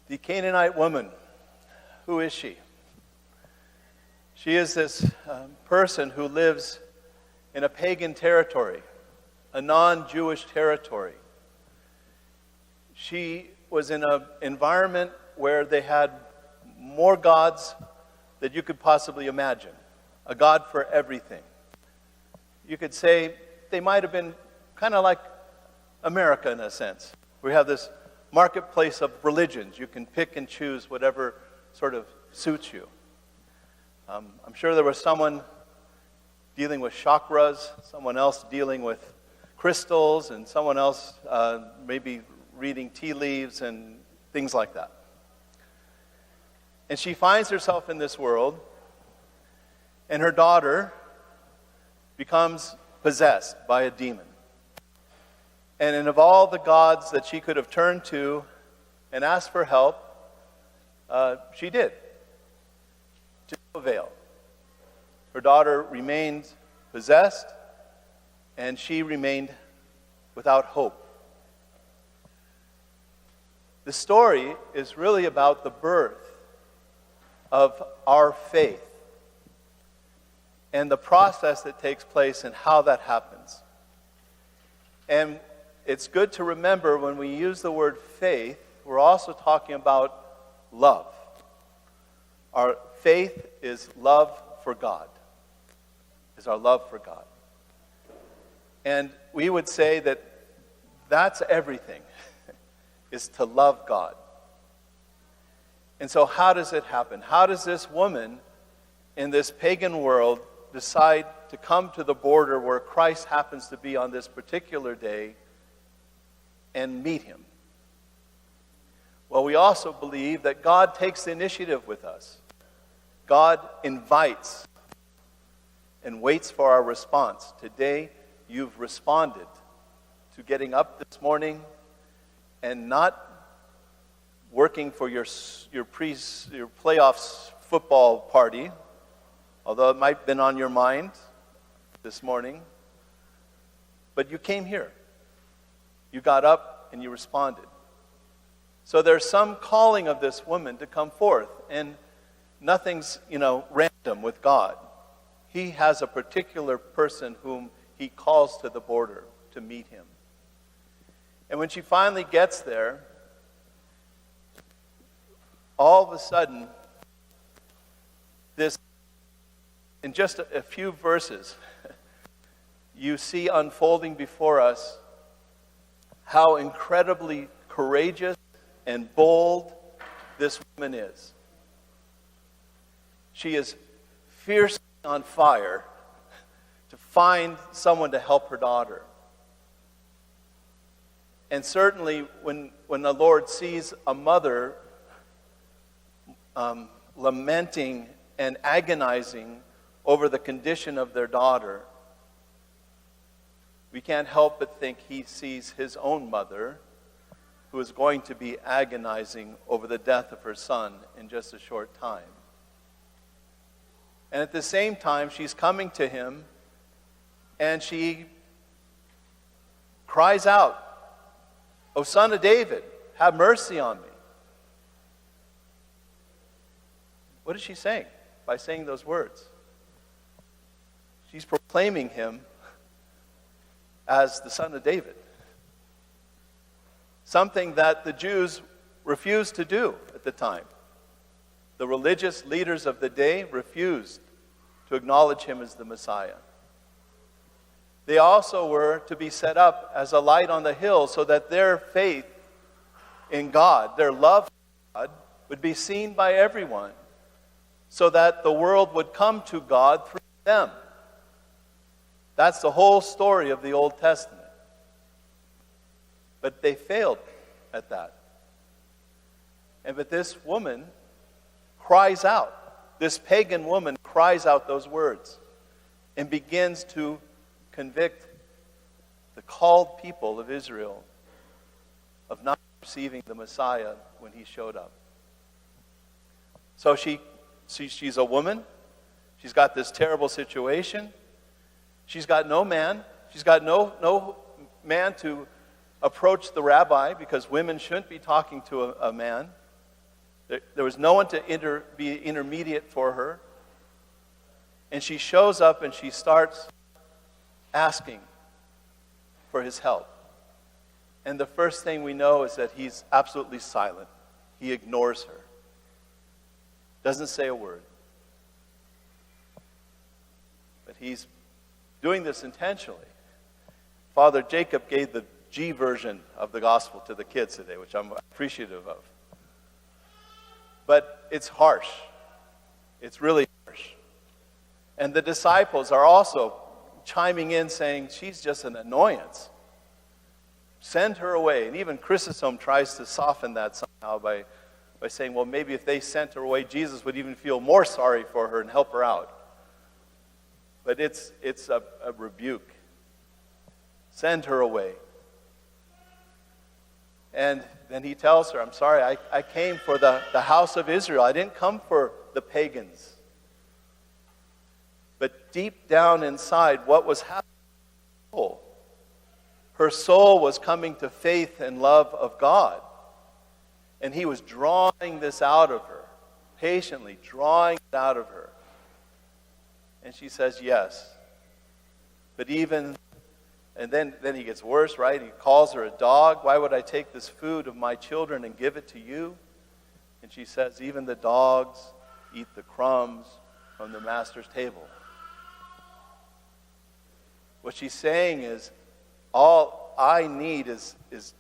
The Canaanite woman, who is she? She is this person who lives in a pagan territory, a non-Jewish territory. She was in an environment where they had more gods that you could possibly imagine, a god for everything. You could say they might have been kind of like America in a sense. We have this marketplace of religions. You can pick and choose whatever sort of suits you. I'm sure there was someone dealing with chakras, someone else dealing with crystals, and someone else maybe reading tea leaves and things like that. And she finds herself in this world, and her daughter becomes possessed by a demon. And of all the gods that she could have turned to and asked for help, she did, to no avail. Her daughter remained possessed, and she remained without hope. The story is really about the birth of our faith and the process that takes place and how that happens. And it's good to remember when we use the word faith, we're also talking about love. Our faith is love for God, is our love for God. And we would say that that's everything, is to love God. And so how does it happen? How does this woman in this pagan world decide to come to the border where Christ happens to be on this particular day and meet him? Well, we also believe that God takes the initiative with us. God invites and waits for our response. Today, you've responded to getting up this morning and not working for your playoffs football party, although it might have been on your mind this morning. But you came here. You got up and you responded. So there's some calling of this woman to come forth, and nothing's, random with God. He has a particular person whom he calls to the border to meet him. And when she finally gets there, all of a sudden, in just a few verses, you see unfolding before us how incredibly courageous and bold this woman is. She is fiercely on fire to find someone to help her daughter. And certainly when the Lord sees a mother lamenting and agonizing over the condition of their daughter, we can't help but think he sees his own mother, who is going to be agonizing over the death of her son in just a short time. And at the same time, she's coming to him, and she cries out, "O Son of David, have mercy on me." What is she saying by saying those words? She's proclaiming him as the Son of David. Something that the Jews refused to do at the time. The religious leaders of the day refused to acknowledge him as the Messiah. They also were to be set up as a light on the hill so that their faith in God, their love for God, would be seen by everyone, so that the world would come to God through them. That's the whole story of the Old Testament. But they failed at that. But this woman cries out. This pagan woman cries out those words and begins to convict the called people of Israel of not receiving the Messiah when he showed up. So she's a woman. She's got this terrible situation. She's got no man. She's got no man to approach the rabbi, because women shouldn't be talking to a man. There was no one to be intermediate for her. And she shows up and she starts asking for his help. And the first thing we know is that he's absolutely silent. He ignores her. Doesn't say a word. But he's doing this intentionally. Father Jacob gave the G version of the gospel to the kids today, which I'm appreciative of. But it's harsh. It's really harsh. And the disciples are also chiming in saying, she's just an annoyance. Send her away. And even Chrysostom tries to soften that somehow by saying, well, maybe if they sent her away, Jesus would even feel more sorry for her and help her out. But it's a rebuke. Send her away. And then he tells her, I'm sorry, I came for the house of Israel. I didn't come for the pagans. But deep down inside, what was happening? Her soul was coming to faith and love of God. And he was drawing this out of her, patiently drawing it out of her. And she says, yes. But even, and then he gets worse, right? He calls her a dog. Why would I take this food of my children and give it to you? And she says, even the dogs eat the crumbs from the master's table. What she's saying is, all I need is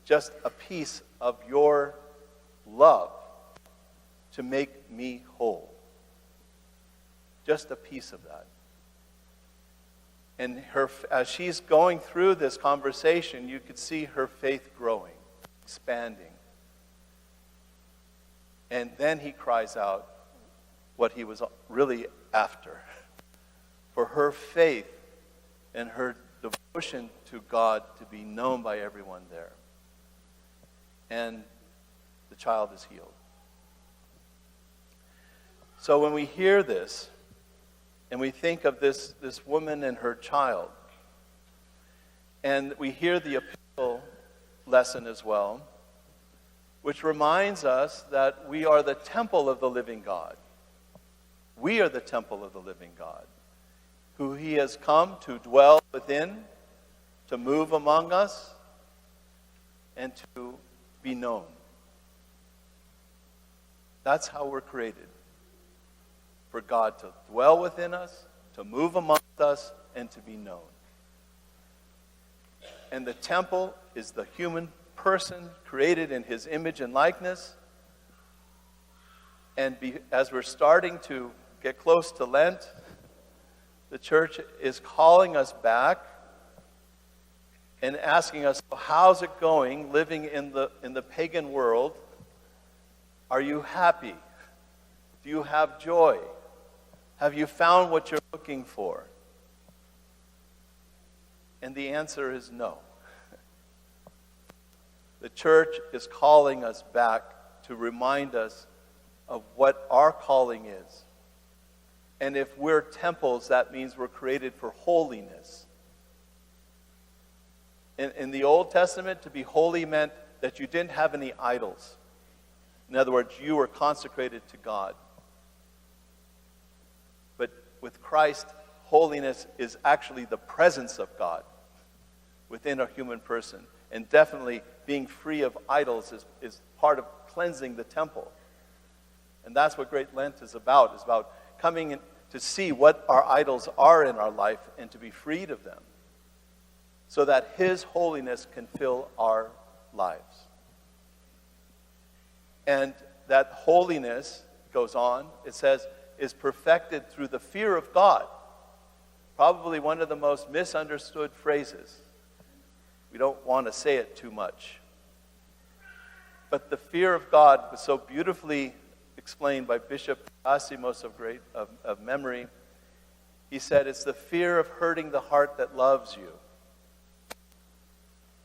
just a piece of your love to make me whole. Just a piece of that. And as she's going through this conversation, you could see her faith growing, expanding. And then he cries out what he was really after. For her faith and her devotion to God to be known by everyone there. And the child is healed. So when we hear this, and we think of this woman and her child, and we hear the epistle lesson as well, which reminds us that we are the temple of the living God. We are the temple of the living God, who he has come to dwell within, to move among us, and to be known. That's how we're created. For God to dwell within us, to move amongst us, and to be known. And the temple is the human person created in his image and likeness. And as we're starting to get close to Lent, the church is calling us back and asking us, how's it going living in the pagan world? Are you happy? Do you have joy? Have you found what you're looking for? And the answer is no. The church is calling us back to remind us of what our calling is. And if we're temples, that means we're created for holiness. In the Old Testament, to be holy meant that you didn't have any idols. In other words, you were consecrated to God. But with Christ, holiness is actually the presence of God within a human person. And definitely being free of idols is part of cleansing the temple. And that's what Great Lent is about. It's about coming in to see what our idols are in our life and to be freed of them, so that his holiness can fill our lives. And that holiness, goes on, it says, is perfected through the fear of God. Probably one of the most misunderstood phrases. We don't want to say it too much. But the fear of God was so beautifully explained by Bishop Asimos of memory. He said, it's the fear of hurting the heart that loves you.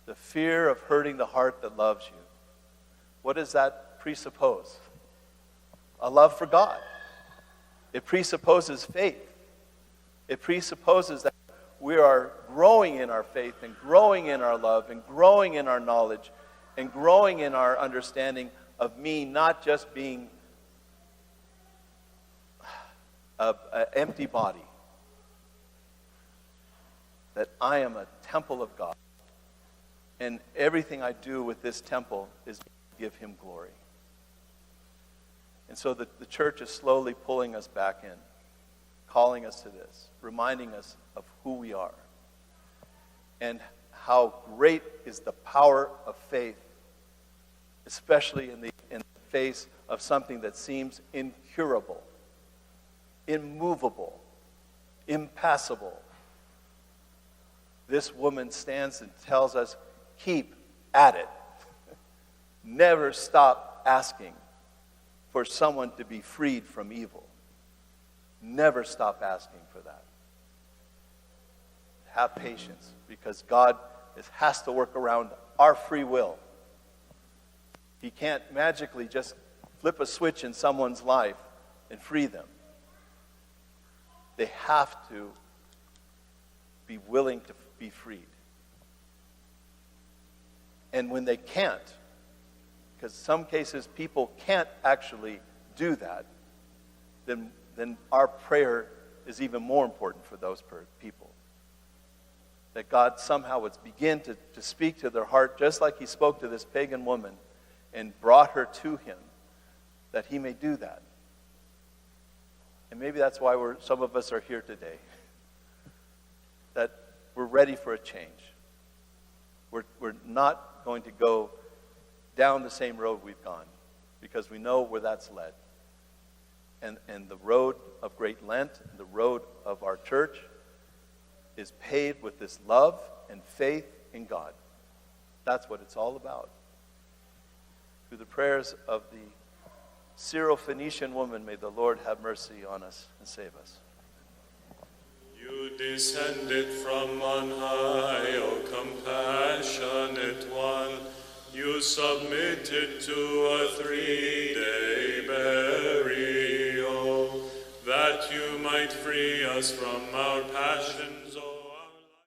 The fear of hurting the heart that loves you. What does that presuppose? A love for God. It presupposes faith. It presupposes that we are growing in our faith and growing in our love and growing in our knowledge and growing in our understanding of me not just being an empty body. That I am a temple of God. And everything I do with this temple is to give him glory. And so the church is slowly pulling us back in, calling us to this, reminding us of who we are. And how great is the power of faith, especially in the face of something that seems incurable, immovable, impassable. This woman stands and tells us, keep at it. Never stop asking for someone to be freed from evil. Never stop asking for that. Have patience, because God has to work around our free will. He can't magically just flip a switch in someone's life and free them. They have to be willing to be freed. And when they can't, because some cases people can't actually do that, then our prayer is even more important for those people. That God somehow would begin to speak to their heart, just like he spoke to this pagan woman and brought her to him, that he may do that. And maybe that's why some of us are here today. That we're ready for a change. We're not going to go down the same road we've gone, because we know where that's led. And the road of Great Lent, the road of our church, is paved with this love and faith in God. That's what it's all about. Through the prayers of the Syro-Phoenician woman, may the Lord have mercy on us and save us. You descended from on high, O compassionate one. You submitted to a 3-day burial, that you might free us from our passion